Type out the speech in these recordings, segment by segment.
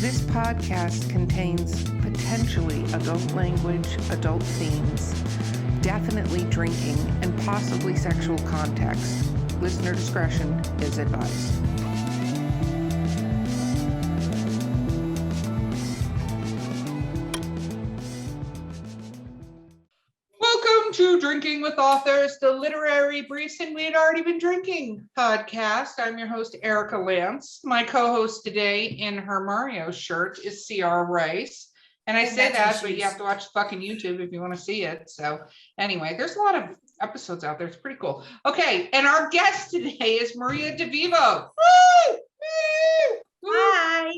This podcast contains potentially adult language, adult themes, definitely drinking, and possibly sexual context. Listener discretion is advised. Welcome to Drinking with Authors, the literary briefs and we had already been drinking podcast. I'm your host, Erica Lance. My co-host today in her Mario shirt is CR Rice. And I say that, but you have to watch fucking YouTube if you want to see it. So anyway, there's a lot of episodes out there. It's pretty cool. Okay, and our guest today is Maria Devivo. Woo! Woo! Hi.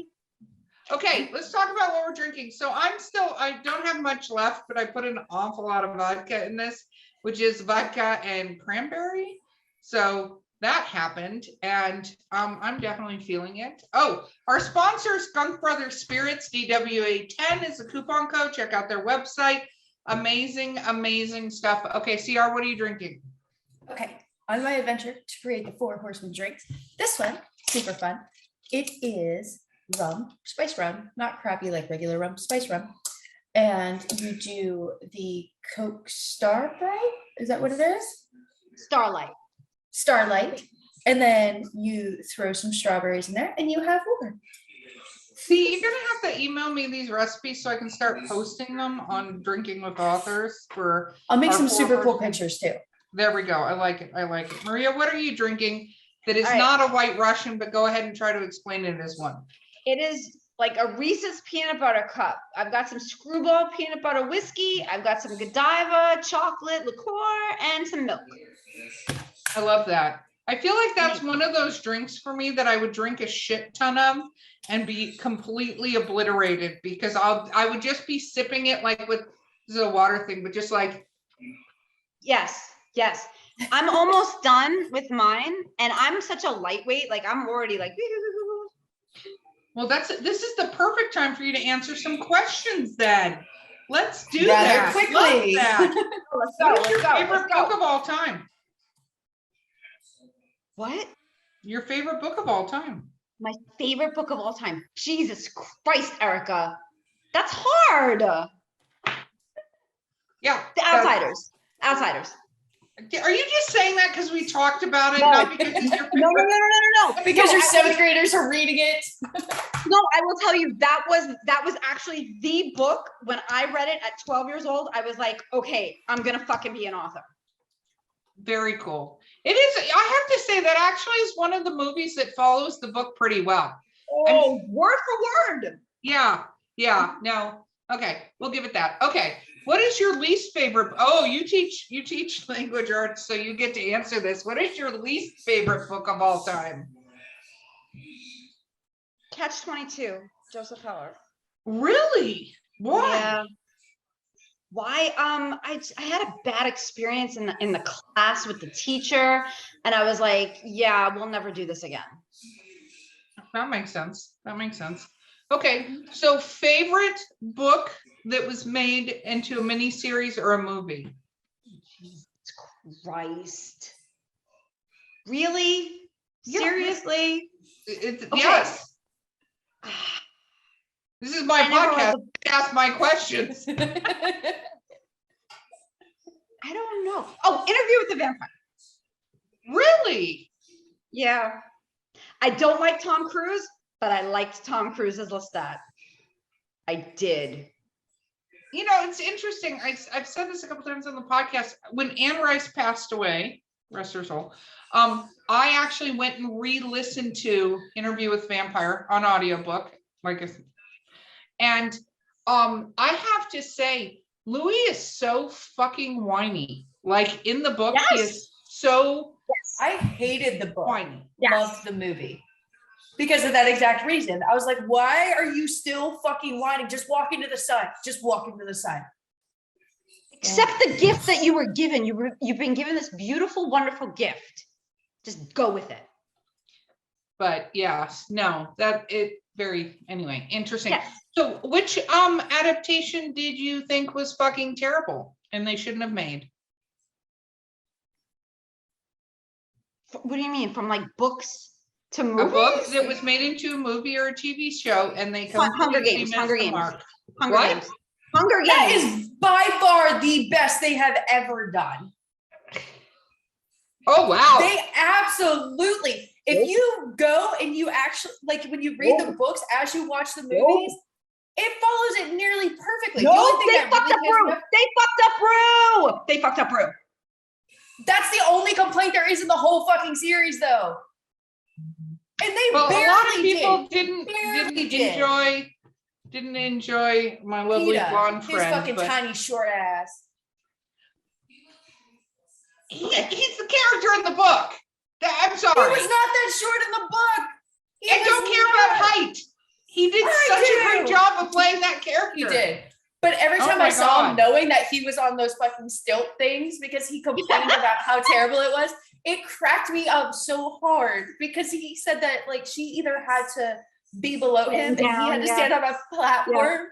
Okay, let's talk about what we're drinking. So I don't have much left, but I put an awful lot of vodka in this, which is vodka and cranberry. So that happened, and I'm definitely feeling it. Oh, our sponsor, Skunk Brothers Spirits, DWA10 is the coupon code. Check out their website. Amazing, amazing stuff. Okay, CR, what are you drinking? Okay, on my adventure to create the 4 Horsemen drinks, this one, super fun. It is rum, spice rum, not crappy like regular rum, spice rum. And you do the Coke Star Bro? Is that what it is? Starlight. And then you throw some strawberries in there and you have water. See, you're gonna have to email me these recipes so I can start posting them on Drinking with Authors for. I'll make some super cool pictures too. There we go. I like it. Maria, what are you drinking that is not a White Russian, but go ahead and try to explain it as one. It is like a Reese's peanut butter cup. I've got some Screwball peanut butter whiskey. I've got some Godiva chocolate liqueur and some milk. I love that. I feel like that's one of those drinks for me that I would drink a shit ton of and be completely obliterated because I would just be sipping it like with this is a water thing, but just like. Yes. I'm almost done with mine and I'm such a lightweight. Like I'm already like. Well, this is the perfect time for you to answer some questions then. Let's do that. Quickly. Let's go. What is your favorite Let's go. book of all time? What? Your favorite book of all time? My favorite book of all time. Jesus Christ, Erica. That's hard. Yeah. The Outsiders. Outsiders. Are you just saying that because we talked about it? No. Not because it's your favorite? No. Because your actually, 7th graders are reading it. No, I will tell you that was actually the book. When I read it at 12 years old, I was like, okay, I'm gonna fucking be an author. Very cool. It is. I have to say that actually is one of the movies that follows the book pretty well. Oh, word for word. Yeah. No. Okay, we'll give it that. Okay. What is your least favorite? Oh, you teach language arts, so you get to answer this. What is your least favorite book of all time? Catch-22, Joseph Heller. Really? Why? Yeah. Why? I had a bad experience in the class with the teacher, and I was like, yeah, we'll never do this again. That makes sense. Okay, so favorite book that was made into a mini series or a movie? Jesus Christ. Really? Yeah. Seriously? Okay. Yes. This is my podcast. Ask my questions. I don't know. Oh, Interview with the Vampire. Really? Yeah. I don't like Tom Cruise, but I liked Tom Cruise as Lestat. I did. You know, it's interesting. I've said this a couple times on the podcast. When Anne Rice passed away, rest her soul, I actually went and re-listened to Interview with Vampire on audiobook. And I have to say, Louis is so fucking whiny. Like in the book, he is so I hated the book. whiny. Loved the movie. Because of that exact reason. I was like, why are you still fucking whining? Just walk into the sun. Accept the gift that you were given. You've been given this beautiful, wonderful gift. Just go with it. But yes, no, anyway, interesting. Yes. So which adaptation did you think was fucking terrible and they shouldn't have made? What do you mean? From like books To A movies? book that was made into a movie or a TV show, and they Hunger completely Games, missed Hunger the Games. mark. Hunger What? Games. Hunger That Games. is by far the best they have ever done. Oh, wow. They absolutely, if you go and you actually, like when you read the books as you watch the movies, it follows it nearly perfectly. The No, only thing they that fucked really up pissed me Rue. off- They fucked up Rue. They fucked up Rue. That's the only complaint there is in the whole fucking series, though. And they Well, a barely lot of people did. didn't enjoy my lovely Peeta, blonde his friend, fucking but tiny short ass. he's the character in the book. I'm He sorry. was not that short in the book. He I was don't care about not. height. He did I such a great do. job of playing that character. He did. But every Oh time my I saw him, God. knowing that he was on those fucking stilt things because he complained about how terrible it was, it cracked me up so hard because he said that like she either had to be below him and he had to stand on a platform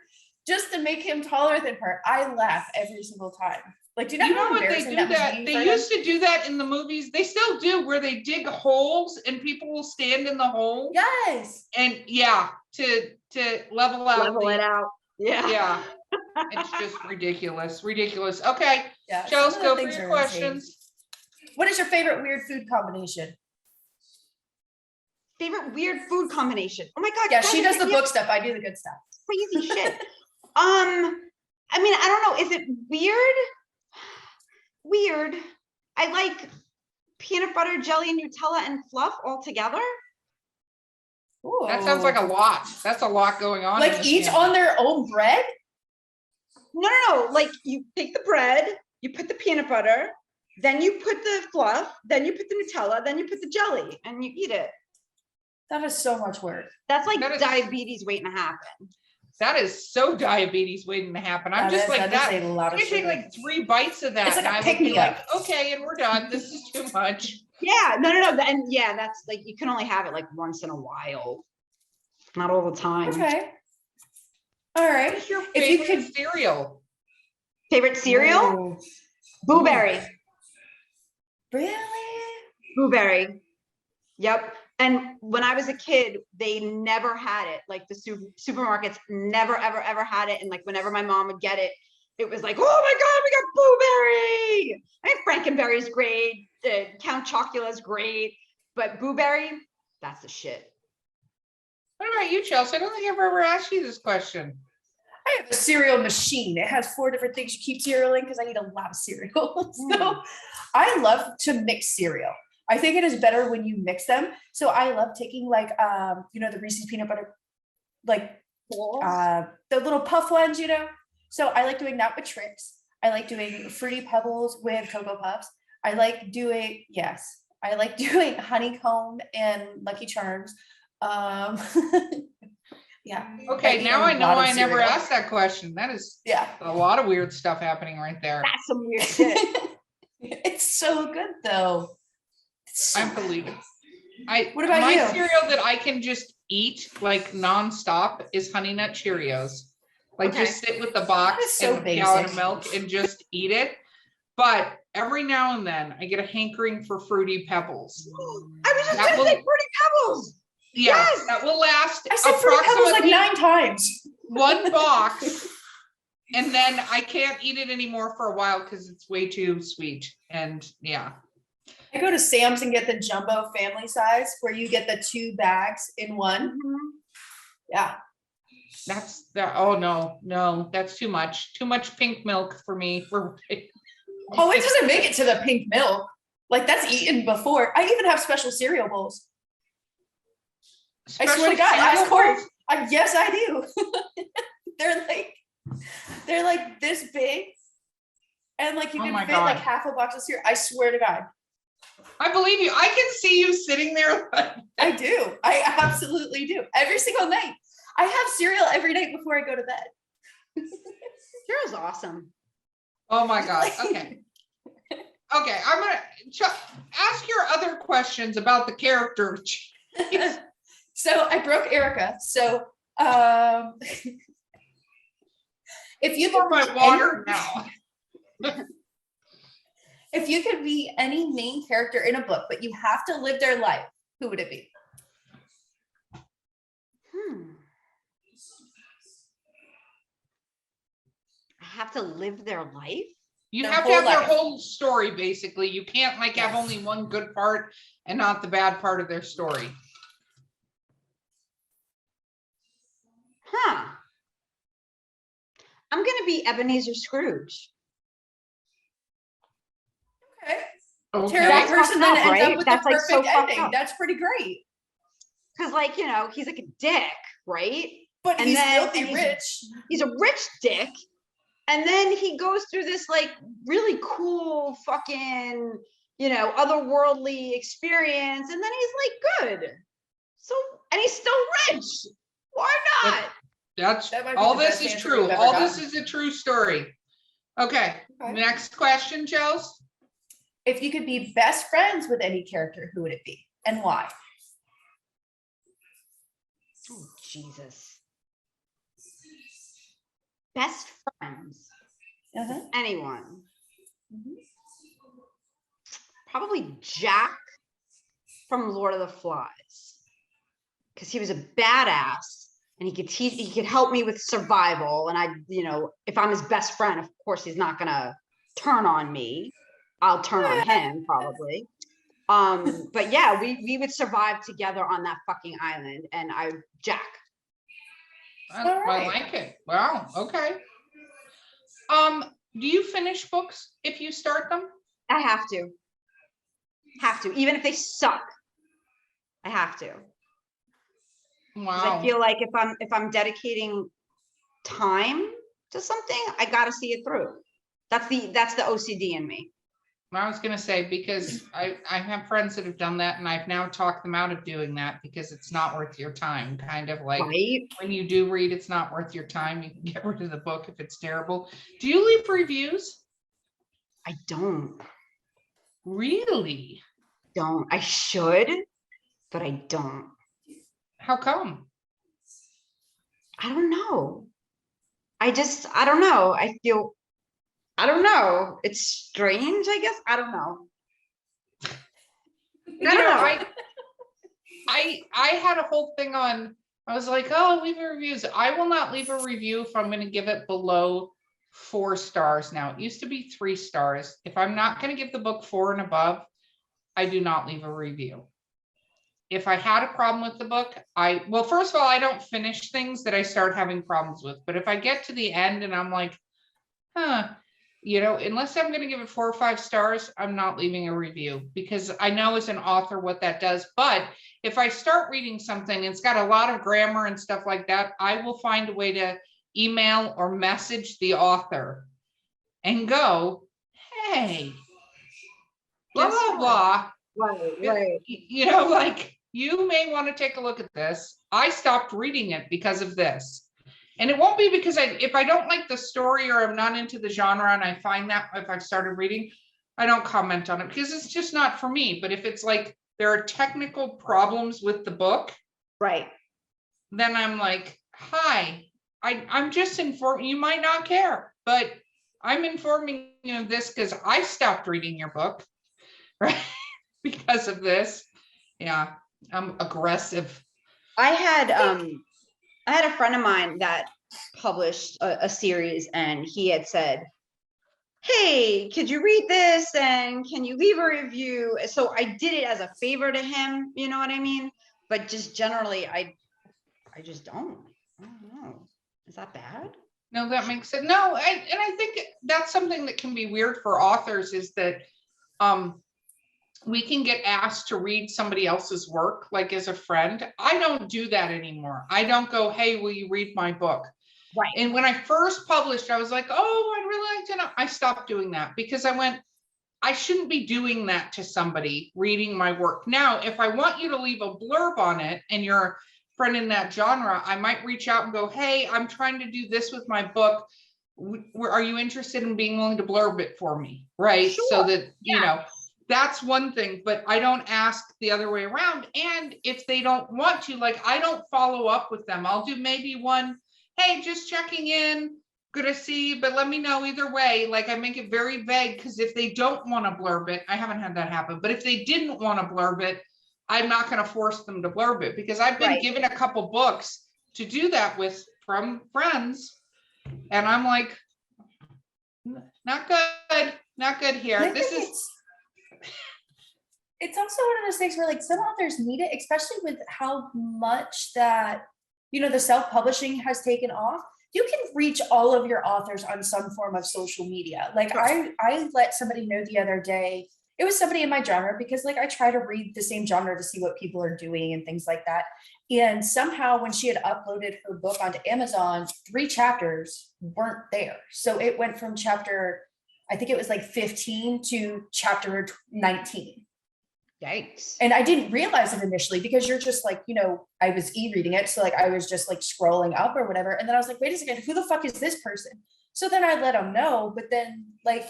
just to make him taller than her. I laugh every single time. Like, do you know, You know how what they embarrassing do that must that? be They for used him? to do that in the movies. They still do, where they dig holes and people will stand in the hole. Yes. And yeah, to level out. Level it out. Yeah. Yeah. It's just ridiculous. Ridiculous. Okay. Yeah. Chels, some of the go for things your are insane. questions. What is your favorite weird food combination? Favorite weird food combination. Oh my God. Yeah, you she guys does are the book stuff. I do the good stuff. crazy shit. I mean, I don't know. Is it weird? Weird. I like peanut butter, jelly, and Nutella and fluff all together. That sounds like a lot. That's a lot going on. in Like this each family. on their own bread? No. Like you take the bread, you put the peanut butter, then you put the fluff, then you put the Nutella, then you put the jelly, and you eat it. That is so much work. That's like That is- diabetes waiting to happen. That is so diabetes waiting to happen. I'm That just is- like that. is a lot of I take sugar. like 3 bites of that. It's like and a I would be pick-me-up. like, okay, and we're done. This is too much. Yeah, no. And yeah, that's like, you can only have it like once in a while. Not all the time. Okay. All right. What's your If you favorite could- cereal? Favorite cereal? Ooh. Blueberry. Really? Blueberry. Yep. And when I was a kid, they never had it. Like the supermarkets never, ever had it. And like whenever my mom would get it, it was like, oh my God, we got blueberry. I mean, Frankenberry's great. Count Chocula's great. But blueberry, that's the shit. Mm. What about you, Chelsea? I don't think I've ever asked you this question. I have a cereal machine. It has 4 different things you keep cereal in because I eat a lot of cereal. So I love to mix cereal. I think it is better when you mix them. So I love taking like, the Reese's peanut butter, like the little puff ones, So I like doing that with Trix. I like doing Fruity Pebbles with Cocoa Puffs. I like doing honeycomb and Lucky Charms. Yeah. Okay, I now eat I a know lot of I never cereal. asked that question. That is Yeah. a lot of weird stuff happening right there. That's some weird shit. It's so good though. It's so I good. believe it. What about my you? cereal that I can just eat like nonstop is Honey Nut Cheerios. Like Okay. just sit with the box That is so and a gallon of basic. milk and just eat it. But every now and then I get a hankering for Fruity Pebbles. I was just That gonna will- say Fruity Pebbles. Yeah, Yes! that will last I said Fruity Pebbles like approximately 9 times. 1 box. And then I can't eat it anymore for a while because it's way too sweet. And yeah. I go to Sam's and get the jumbo family size where you get the 2 bags in one. Yeah. That's that. Oh no, that's too much. Too much pink milk for me. Oh, it doesn't make it to the pink milk. Like that's eaten before. I even have special cereal bowls. I swear to God, ask Corey. Yes, I do. they're like this big, and like you Oh can my fit God. like half a box of cereal. I swear to God, I believe you. I can see you sitting there. I do. I absolutely do. Every single night, I have cereal every night before I go to bed. Cereal's awesome. Oh my God. Okay. Okay. I'm gonna ask your other questions about the character. So I broke Erica. So if you For could my water now. If you could be any main character in a book, but you have to live their life, who would it be? have to live their life? You Their have to whole have their life. whole story, basically. You can't like have Yes. only one good part and not the bad part of their story. Huh. I'm gonna be Ebenezer Scrooge. Okay. Okay. Terrible That's person fucked then up, ends right? up with That's, the like, so perfect fucked ending. up. That's pretty great. Cause like, you know, he's like a dick, right? But And he's then- filthy and rich. He's a rich dick. And then he goes through this like really cool fucking, you know, otherworldly experience. And then he's like good. So, and he's still rich. Why not? That's That might be all the this best is answer true. we've ever All this gotten. is a true story. Okay. Okay. Next question, Joes. If you could be best friends with any character, who would it be and why? Oh, Jesus. Best friends. Uh-huh. Anyone. Mhm. Probably Jack from Lord of the Flies. Because he was a badass and he could help me with survival. And I, you know, if I'm his best friend, of course he's not gonna turn on me. I'll turn on him probably. But yeah, we would survive together on that fucking island. And Jack. I All right. like it. Wow. Okay. Do you finish books if you start them? I have to. Even if they suck. I have to. 'Cause Wow. I feel like if I'm dedicating time to something, I gotta see it through. That's the OCD in me. I was gonna say, because I have friends that have done that and I've now talked them out of doing that because it's not worth your time. Kind of like Right? when you do read, it's not worth your time. You can get rid of the book if it's terrible. Do you leave reviews? I don't. Really? I should, but I don't. How come? I don't know. I don't know. I don't know. It's strange, I guess. I don't know. You I don't know, know. I had a whole thing on, I was like, oh, leave a reviews. I will not leave a review if I'm going to give it below 4 stars now. It used to be 3 stars. If I'm not going to give the book 4 and above, I do not leave a review. If I had a problem with the book, well, first of all, I don't finish things that I start having problems with. But if I get to the end and I'm like, huh, you know, unless I'm going to give it 4 or 5 stars, I'm not leaving a review because I know as an author what that does. But if I start reading something and it's got a lot of grammar and stuff like that, I will find a way to email or message the author and go, hey, blah, Guess blah, blah. Right. You know, like, you may want to take a look at this. I stopped reading it because of this. And it won't be because if I don't like the story or I'm not into the genre and I find that if I've started reading, I don't comment on it because it's just not for me. But if it's like there are technical problems with the book, Right. then I'm like, hi, I'm just informing, you might not care, but I'm informing you of this because I stopped reading your book, right? Because of this. Yeah, I'm aggressive. I had a friend of mine that published a series and he had said, hey, could you read this and can you leave a review? So I did it as a favor to him, you know what I mean? But just generally, I just don't. I don't know. Is that bad? No, that makes sense. No, and I think that's something that can be weird for authors is that we can get asked to read somebody else's work, like as a friend. I don't do that anymore. I don't go, hey, will you read my book? Right. And when I first published, I was like, oh, I'd really like to know. I stopped doing that because I went, I shouldn't be doing that to somebody reading my work. Now, if I want you to leave a blurb on it and you're a friend in that genre, I might reach out and go, hey, I'm trying to do this with my book. Are you interested in being willing to blurb it for me? Right. Sure. So that, you know, that's one thing, but I don't ask the other way around. And if they don't want to, like, I don't follow up with them. I'll do maybe one, hey, just checking in, good to see you, but let me know either way. Like, I make it very vague because if they don't want to blurb it, I haven't had that happen, but if they didn't want to blurb it, I'm not going to force them to blurb it because I've been given a couple books to do that with from friends. And I'm like, Not good. Not good here. And I This think is it's also one of those things where like some authors need it, especially with how much that, the self-publishing has taken off. You can reach all of your authors on some form of social media. Like I let somebody know the other day, it was somebody in my genre, because like I try to read the same genre to see what people are doing and things like that. And somehow when she had uploaded her book onto Amazon, 3 chapters weren't there. So it went from chapter, I think it was like 15 to chapter 19. Yikes. And I didn't realize it initially, because you're just like, I was e-reading it. So like, I was just like scrolling up or whatever. And then I was like, wait a second, who the fuck is this person? So then I let them know. But then like,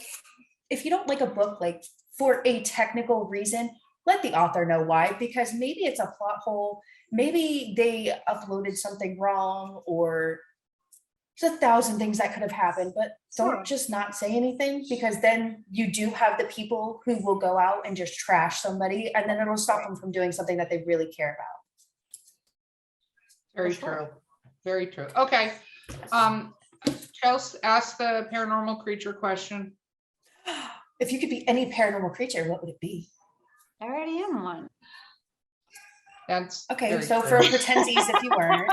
if you don't like a book, like for a technical reason, let the author know why, because maybe it's a plot hole. Maybe they uploaded something wrong, or there's 1,000 things that could have happened, but don't just not say anything, because then you do have the people who will go out and just trash somebody, and then it'll stop them from doing something that they really care about. very true. Very true. Okay. Chelsea, ask the paranormal creature question. If you could be any paranormal creature, what would it be? I already am one. That's Okay, very so true. for pretensies, if you weren't.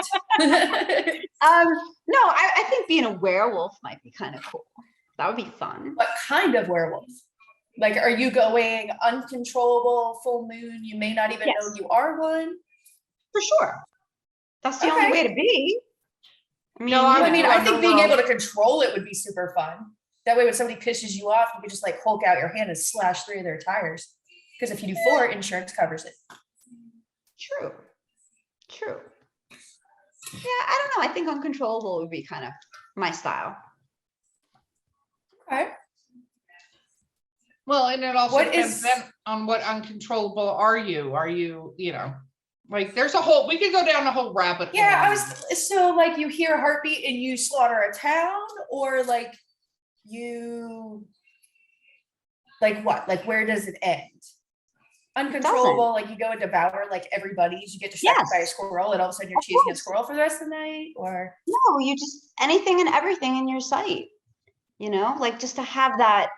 No, I think being a werewolf might be kind of cool. That would be fun. What kind of werewolf? Like, are you going uncontrollable, full moon? You may not even know you are one. For sure. That's the only way to be. I mean, I think being able to control it would be super fun. That way, when somebody pisses you off, you could just like Hulk out your hand and slash 3 of their tires. Because if you do 4, insurance covers it. True. Yeah, I don't know. I think uncontrollable would be kind of my style. Okay. Well, and it also depends then on what uncontrollable are you? Are you, like there's we could go down a whole rabbit hole. Yeah, so like you hear a heartbeat and you slaughter a town, or like you, like what? Like where does it end? Uncontrollable, like you go and devour like everybody's, you get distracted by a squirrel and all of a sudden you're chasing a squirrel for the rest of the night, or no, you just anything and everything in your sight, like just to have that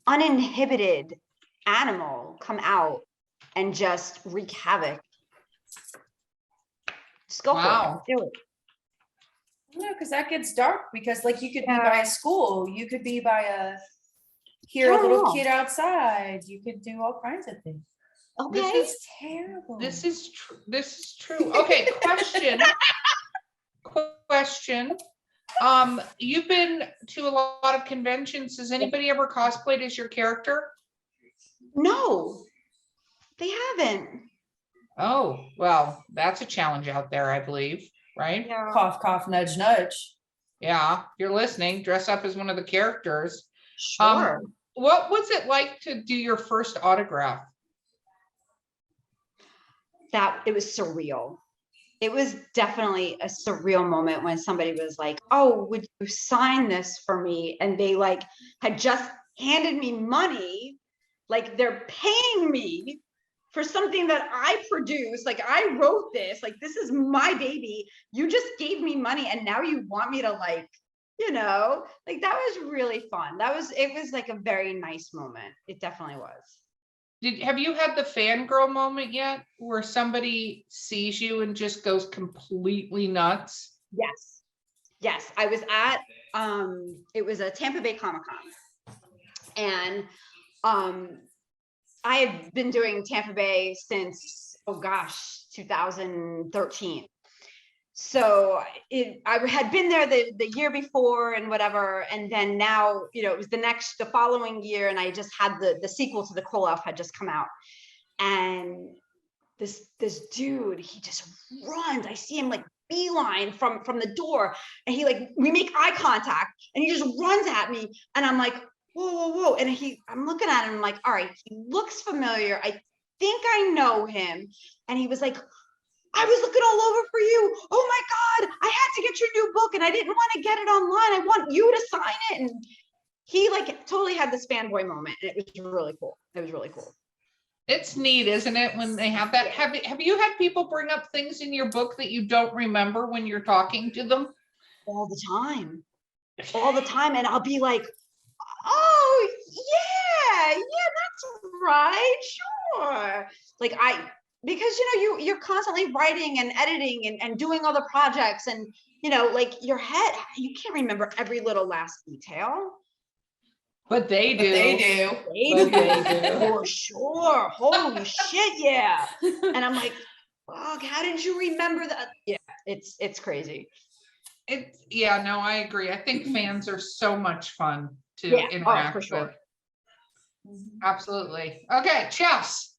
uninhibited animal come out and just wreak havoc. Just go for it. Do it. No, because that gets dark, because like you could be by a school, you could be by a little kid outside, you could do all kinds of things. Okay. This is terrible. This is true. Okay, question. You've been to a lot of conventions. Has anybody ever cosplayed as your character? No, they haven't. Oh, well, that's a challenge out there, I believe, right? Yeah. Cough, cough, nudge, nudge. Yeah, if you're listening, dress up as one of the characters. Sure. What was it like to do your first autograph? It was surreal. It was definitely a surreal moment when somebody was like, oh, would you sign this for me? And they like had just handed me money, like they're paying me for something that I produced. Like I wrote this, like this is my baby. You just gave me money and now you want me to like that was really fun. It was like a very nice moment. It definitely was. Have you had the fangirl moment yet, where somebody sees you and just goes completely nuts? Yes. I was at it was a Tampa Bay Comic-Con, and I had been doing Tampa Bay since 2013. So I had been there the year before and whatever, and then now it was the following year, and I just had the sequel to the Koloff had just come out, and this dude, he just runs. I see him like beeline from the door, and we make eye contact, and he just runs at me, and I'm like, whoa, and I'm looking at him, I'm like, all right, he looks familiar. I think I know him, and he was like, I was looking all over for you. Oh my God, I had to get your new book and I didn't want to get it online. I want you to sign it. And he totally had this fanboy moment, and it was really cool. It's neat, isn't it, when they have that? Have you had people bring up things in your book that you don't remember when you're talking to them? All the time. And I'll be like, oh yeah, that's right, sure. Like because you're constantly writing and editing and doing all the projects, and like your head, you can't remember every little last detail. But they do. They do. For sure. Holy shit, yeah. And I'm like, fuck, how did you remember that? Yeah, it's crazy. No, I agree. I think fans are so much fun to interact for sure. with. Absolutely. Okay, Chess.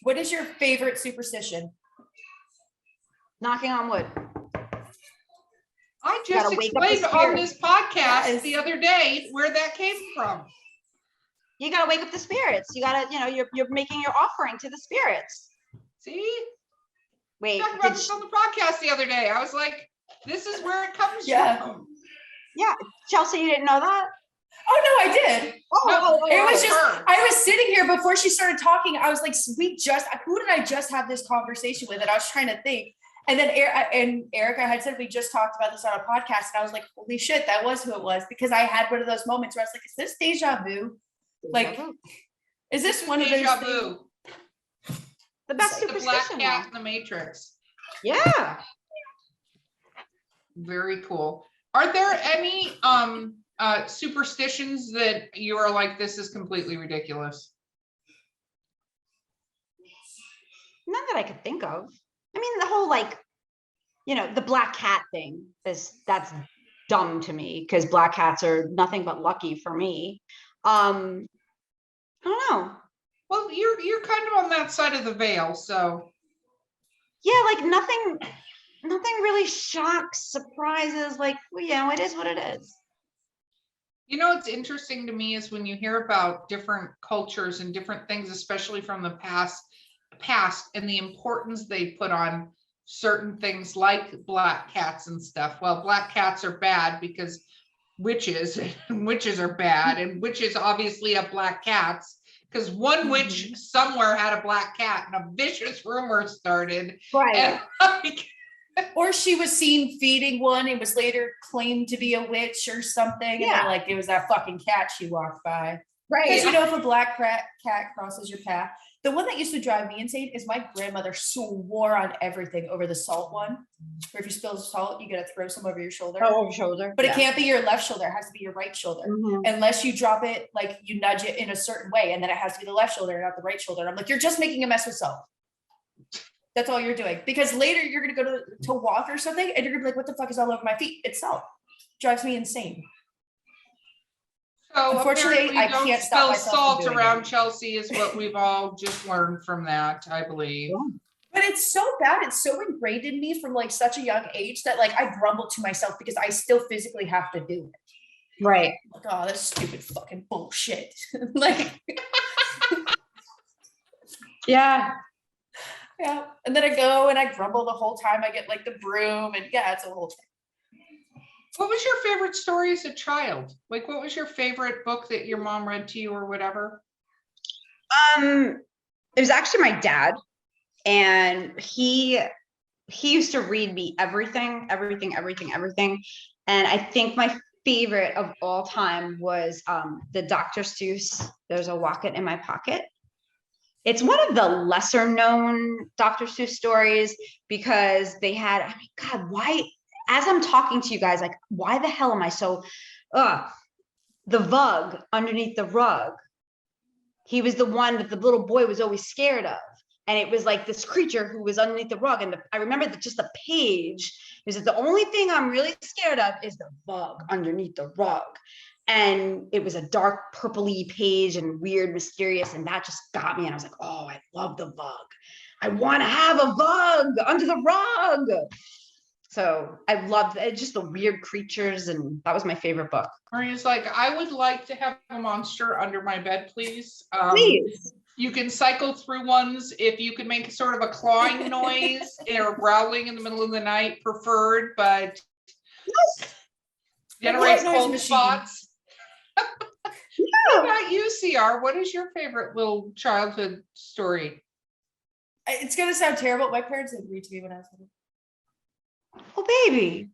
What is your favorite superstition? Knocking on wood. I just explained on this podcast the other day where that came from. You gotta wake up the spirits. You gotta, you're making your offering to the spirits. See? Wait, talked about this on the podcast the other day. I was like, this is where it comes from. Yeah, Chelsea, you didn't know that? Oh no, I did. It was just her. I was sitting here before she started talking. I was like, who did I just have this conversation with? And I was trying to think. And then Erica had said we just talked about this on a podcast, and I was like, holy shit, that was who it was, because I had one of those moments where I was like, is this deja vu? Like, is this one of those deja vu? The best The black superstition. cat in the Matrix. Yeah. Very cool. Are there any superstitions that you are like, this is completely ridiculous? None that I could think of. I mean, the whole the black cat thing that's dumb to me, because black cats are nothing but lucky for me. I don't know. Well, you're kind of on that side of the veil, so yeah, like nothing really shocks, surprises. Like, it is what it is. What's interesting to me is when you hear about different cultures and different things, especially from the past, and the importance they put on certain things like black cats and stuff. Well, black cats are bad because witches are bad, and witches obviously have black cats because one witch somewhere had a black cat and a vicious rumor started. Right. Or she was seen feeding one and was later claimed to be a witch or something. And they're like, it was that fucking cat she walked by. Right. Because if a black cat crosses your path. The one that used to drive me insane is my grandmother swore on everything over the salt one. Where if you spill salt, you gotta throw some over your shoulder. Oh, over shoulder. But it can't be your left shoulder, it has to be your right shoulder. Unless you drop it, like you nudge it in a certain way, and then it has to be the left shoulder, not the right shoulder. And I'm like, you're just making a mess with salt. That's all you're doing. Because later you're gonna go to walk or something, and you're gonna be like, what the fuck is all over my feet? It's salt. Drives me insane. So unfortunately, I can't stop myself salt around Chelsea is what we've all just learned from that, I believe. But it's so bad. It's so ingrained in me from like such a young age that like I grumble to myself because I still physically have to do it. Right. Like, oh, that's stupid fucking bullshit. Like, yeah. Yeah. And then I go and I grumble the whole time. I get like the broom, and it's a whole thing. What was your favorite story as a child? Like, what was your favorite book that your mom read to you or whatever? It was actually my dad, and he used to read me everything. And I think my favorite of all time was the Dr. Seuss, There's a Rocket in My Pocket. It's one of the lesser known Dr. Seuss stories because they had, I mean, God, why? As I'm talking to you guys, like, why the hell am I so, the Vug underneath the rug. He was the one that the little boy was always scared of. And it was like this creature who was underneath the rug. And I remember that just the page is that the only thing I'm really scared of is the Vug underneath the rug. And it was a dark purpley page and weird, mysterious. And that just got me. And I was like, oh, I love the Vug. I want to have a Vug under the rug. So I loved just the weird creatures, and that was my favorite book. Maria's like, I would like to have a monster under my bed, please. Please. You can cycle through ones. If you could make sort of a clawing noise or growling in the middle of the night, preferred, but generates cold spots. What about you, CR? What is your favorite little childhood story? It's gonna sound terrible. My parents didn't read to me when I was little. Oh, baby.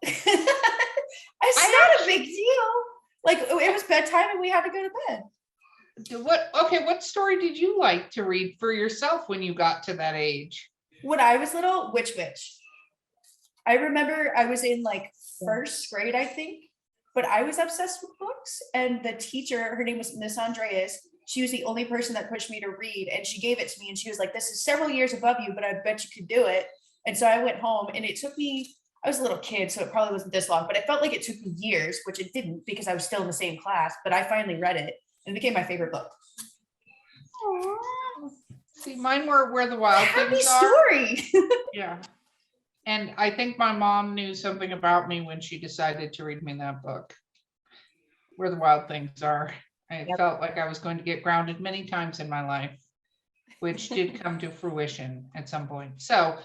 It's not a big deal. Like it was bedtime and we had to go to bed. What story did you like to read for yourself when you got to that age? When I was little, Witch. I remember I was in like first grade, I think, but I was obsessed with books. And the teacher, her name was Miss Andreas. She was the only person that pushed me to read, and she gave it to me. And she was like, "This is several years above you, but I bet you could do it." And so I went home, and it took me. I was a little kid, so it probably wasn't this long, but it felt like it took me years, which it didn't because I was still in the same class. But I finally read it, and it became my favorite book. Aww. See, mine were Where the Wild Happy Things Are. story. Yeah. And I think my mom knew something about me when she decided to read me that book, Where the Wild Things Are. I felt like I was going to get grounded many times in my life, which did come to fruition at some point. So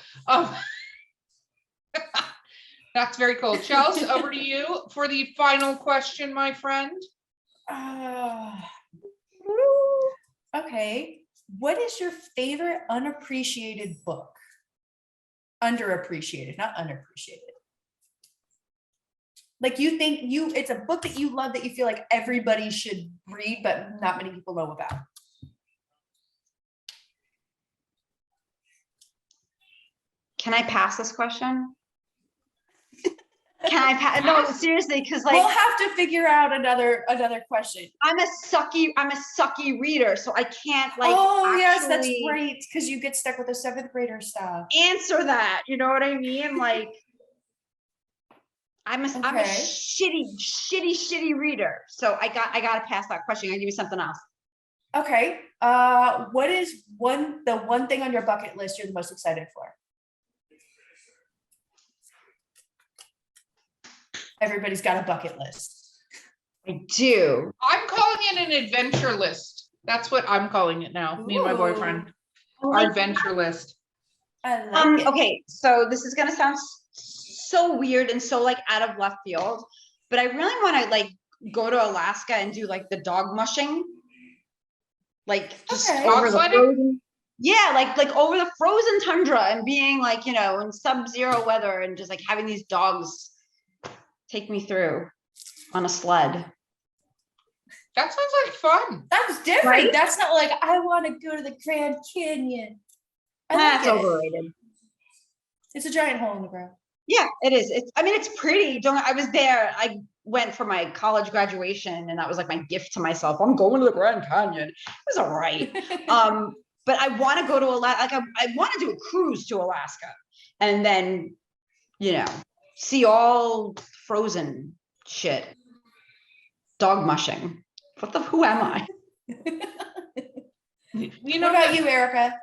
that's very cool. Chelsea, over to you for the final question, my friend. Okay. What is your favorite unappreciated book? Underappreciated, not unappreciated. Like you think it's a book that you love that you feel like everybody should read, but not many people know about. Can I pass this question? Can I pass? No, seriously, because like we'll have to figure out another question. I'm a sucky reader, so I can't like. Oh yes, that's right. Because you get stuck with the 7th grader stuff. Answer that. You know what I mean? Like, I'm a shitty reader. So I gotta pass that question. I'll give you something else. Okay. What is the one thing on your bucket list you're the most excited for? Everybody's got a bucket list. I do. I'm calling it an adventure list. That's what I'm calling it now. Me and my boyfriend. Our adventure list. I like it. Okay, so this is gonna sound so weird and so like out of left field, but I really want to like go to Alaska and do like the dog mushing, like just over the frozen, like over the frozen tundra and being like, you know, in sub-zero weather and just like having these dogs take me through on a sled. That sounds like fun. That's different. Right? That's not like I want to go to the Grand Canyon. That's overrated. It's a giant hole in the ground. Yeah, it is. I mean, it's pretty. I was there. I went for my college graduation, and that was like my gift to myself. I'm going to the Grand Canyon. It was all right. But I want to go to Alaska. Like I want to do a cruise to Alaska, and then, you know, see all frozen shit. Dog mushing. Who am I? You know, what about you, Erica?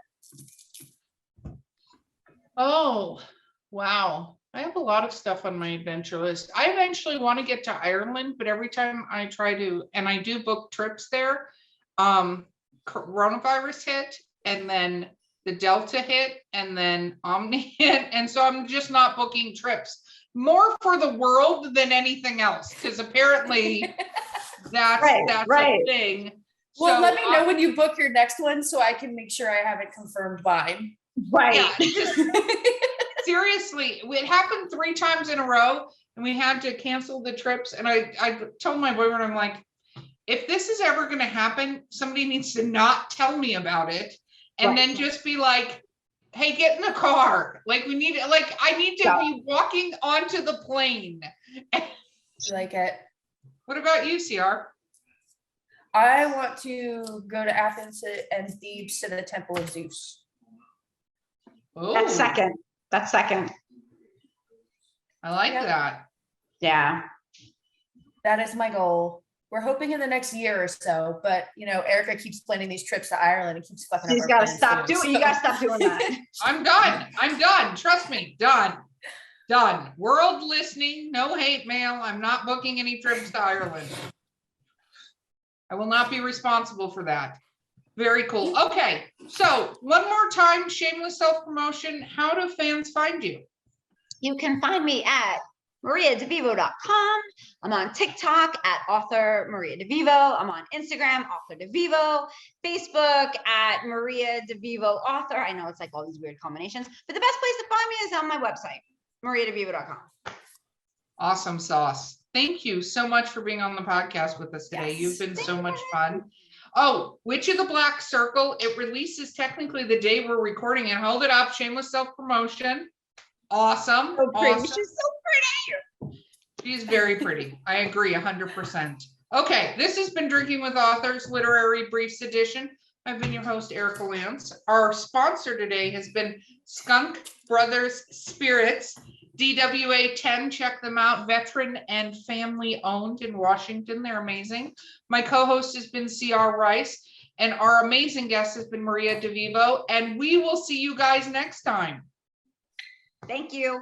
Oh, wow. I have a lot of stuff on my adventure list. I eventually want to get to Ireland, but every time I try to, and I do book trips there, coronavirus hit, and then the Delta hit, and then Omni hit. And so I'm just not booking trips. More for the world than anything else, because apparently that's a thing. Well, so, let me know when you book your next one so I can make sure I have it confirmed by. Right. Yeah, seriously, it happened 3 times in a row and we had to cancel the trips. And I told my boyfriend, I'm like, if this is ever going to happen, somebody needs to not tell me about it and then just be like, hey, get in the car. Like I need to be walking onto the plane. Like it. What about you, CR? I want to go to Athens and Thebes to the Temple of Zeus. Oh, That's second. I like that. Yeah. That is my goal. We're hoping in the next year or so, but you know, Erica keeps planning these trips to Ireland and keeps fucking up. You gotta stop doing that. I'm done. Trust me, done. World listening, no hate mail. I'm not booking any trips to Ireland. I will not be responsible for that. Very cool. Okay, so one more time, shameless self-promotion. How do fans find you? You can find me at mariadevivo.com. I'm on TikTok at author Maria Devivo. I'm on Instagram, author Devivo, Facebook at Maria Devivo author. I know it's like all these weird combinations, but the best place to find me is on my website, mariadevivo.com. Awesome sauce. Thank you so much for being on the podcast with us today. Yes. You've been so much fun. Oh, Witch of the Black Circle. It releases technically the day we're recording it. Hold it up. Shameless self-promotion. Awesome. So pretty. Awesome. She's so pretty. She's very pretty. I agree 100%. Okay, this has been Drinking with Authors Literary Briefs Edition. I've been your host, Erica Lance. Our sponsor today has been Skunk Brothers Spirits, DWA 10. Check them out. Veteran and family owned in Washington. They're amazing. My co-host has been CR Rice, and our amazing guest has been Maria Devivo. And we will see you guys next time. Thank you.